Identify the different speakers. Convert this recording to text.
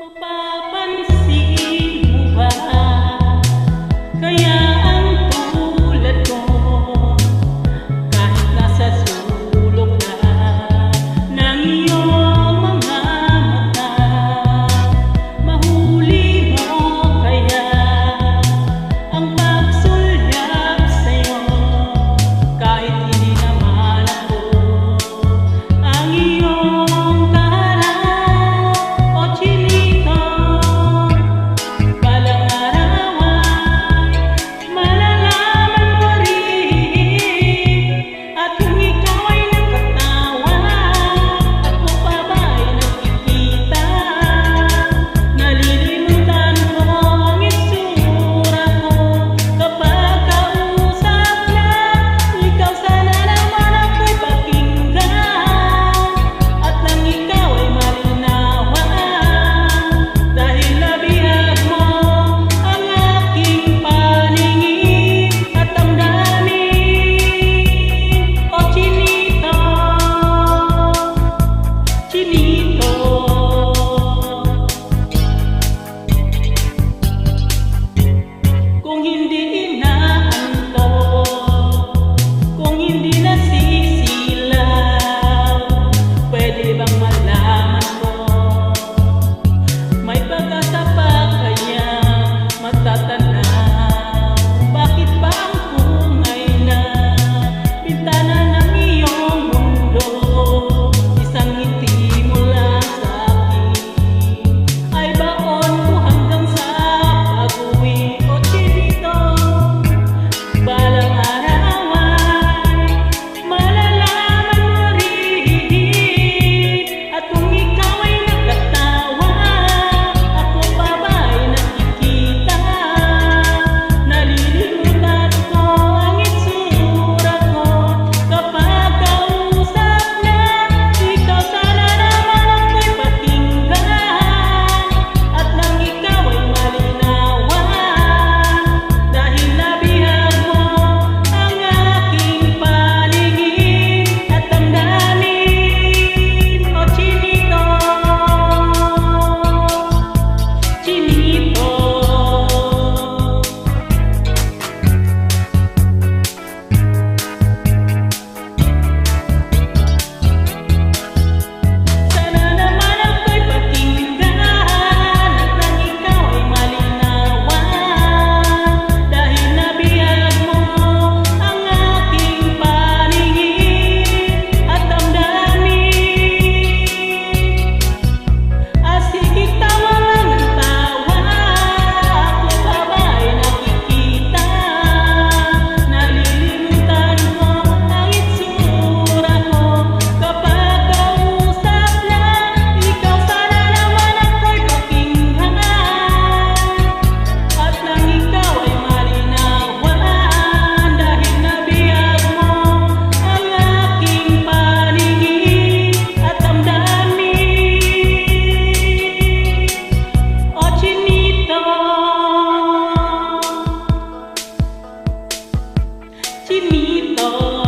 Speaker 1: Mapapansin mo ba kaya ang tulad ko kahit nasa sulok na ng iyong mga mata, mahuli mo kaya ang pagsulyap sa'yo kahit hindi naman ako ang iyong kaharap o chinito. Balang araw ay malalaman mo rin, at kung ikaw ay nakatawa, ako pa ba ay nakikita? Nalilimutan ko ang itsura ko kapag kausap na ikaw. Sana naman ako'y pakinggan, at nang ikaw ay malinawan, dahil nabihag mo ang aking paningin at damdamin. O chinito, chinito, kung hindi inaantok, kung hindi nasisilaw, pwede bang malaman ko may pag-asa pa kaya matatanaw? Bakit ba ang kungay na bintana ng iyong mundo, isang ngiti mula sa akin ay baon ko hanggang sa pag-uwi? O chinito, balang araw ay malalaman mo rin, at kung ikaw ay nakatawa, ako pa ba ay nakikita? Nalilimutan ko ang itsura ko kapag kausap na ikaw. Sana naman ako'y pakinggan, at nang ikaw ay malinawan, dahil nabihag mo ang aking paningin at damdamin. O chinito, chinito, sana naman ako'y pakinggan, at nang ikaw ay malinawan, dahil nabihag mo ang aking paningin at damdamin. Sige, tawa lang ng tawa, ako pa ba ay nakikita? Nalilimutan ko ang itsura ko kapag kausap na ikaw. Sana naman ako'y pakinggan, at nang ikaw ay malinawan, dahil nabihag mo ang aking paningin at damdamin. O chinito, chinito.